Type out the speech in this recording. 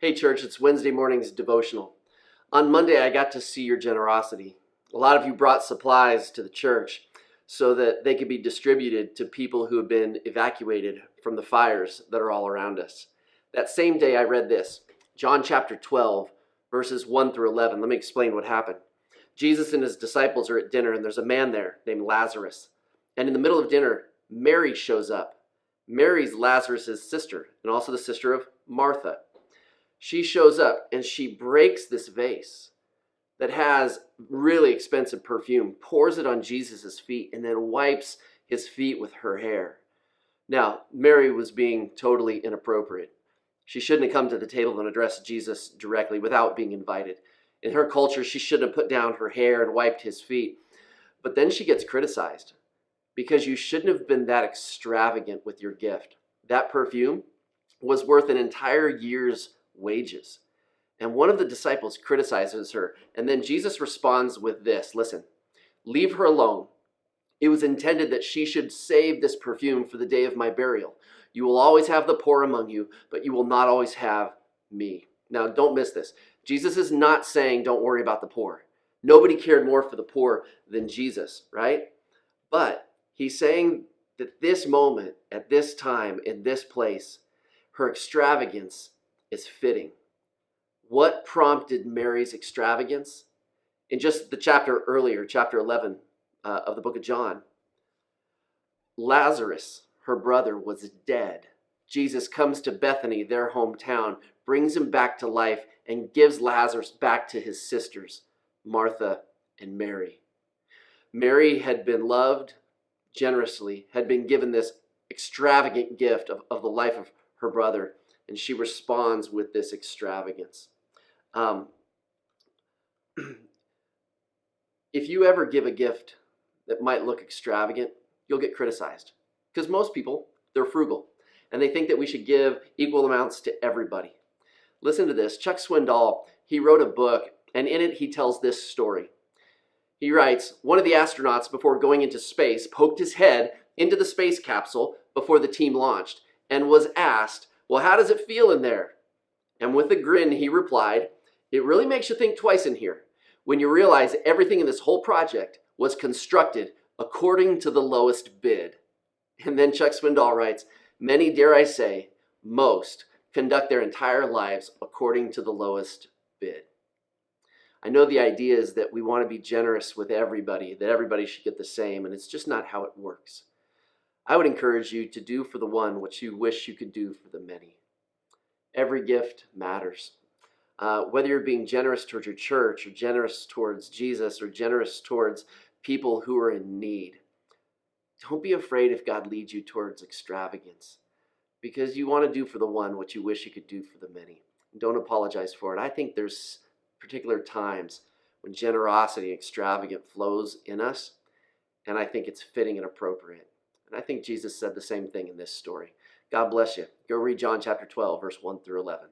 Hey church, it's Wednesday morning's devotional. On Monday, I got to see your generosity. A lot of you brought supplies to the church so that they could be distributed to people who have been evacuated from the fires that are all around us. That same day, I read this, John chapter 12, verses 1 through 11. Let me explain what happened. Jesus and his disciples are at dinner, and there's a man there named Lazarus. And in the middle of dinner, Mary shows up. Mary's Lazarus' sister, and also the sister of Martha. She shows up and she breaks this vase that has really expensive perfume, pours it on Jesus' feet, and then wipes his feet with her hair. Now, Mary was being totally inappropriate. She shouldn't have come to the table and addressed Jesus directly without being invited. In her culture, she shouldn't have put down her hair and wiped his feet. But then she gets criticized because you shouldn't have been that extravagant with your gift. That perfume was worth an entire year's wages. And one of the disciples criticizes her, and then Jesus responds with this, listen, leave her alone. It was intended that she should save this perfume for the day of my burial. You will always have the poor among you, but you will not always have me. Now, don't miss this. Jesus is not saying don't worry about the poor. Nobody cared more for the poor than Jesus, right? But he's saying that this moment, at this time, in this place, her extravagance is fitting. What prompted Mary's extravagance? In just the chapter earlier, chapter 11 of the book of John, Lazarus, her brother, was dead. Jesus comes to Bethany, their hometown, brings him back to life, and gives Lazarus back to his sisters, Martha and Mary. Mary had been loved generously, had been given this extravagant gift of the life of her brother, and she responds with this extravagance. If you ever give a gift that might look extravagant, you'll get criticized. Because most people, they're frugal, and they think that we should give equal amounts to everybody. Listen to this. Chuck Swindoll, he wrote a book, and in it he tells this story. He writes, one of the astronauts before going into space poked his head into the space capsule before the team launched and was asked, well, how does it feel in there? And with a grin, he replied, it really makes you think twice in here when you realize everything in this whole project was constructed according to the lowest bid. And then Chuck Swindoll writes, many, dare I say, most, conduct their entire lives according to the lowest bid. I know the idea is that we want to be generous with everybody, that everybody should get the same, and it's just not how it works. I would encourage you to do for the one what you wish you could do for the many. Every gift matters. Whether you're being generous towards your church, or generous towards Jesus, or generous towards people who are in need, don't be afraid if God leads you towards extravagance, because you want to do for the one what you wish you could do for the many. Don't apologize for it. I think there's particular times when generosity, extravagant flows in us, and I think it's fitting and appropriate. And I think Jesus said the same thing in this story. God bless you. Go read John chapter 12, verse 1 through 11.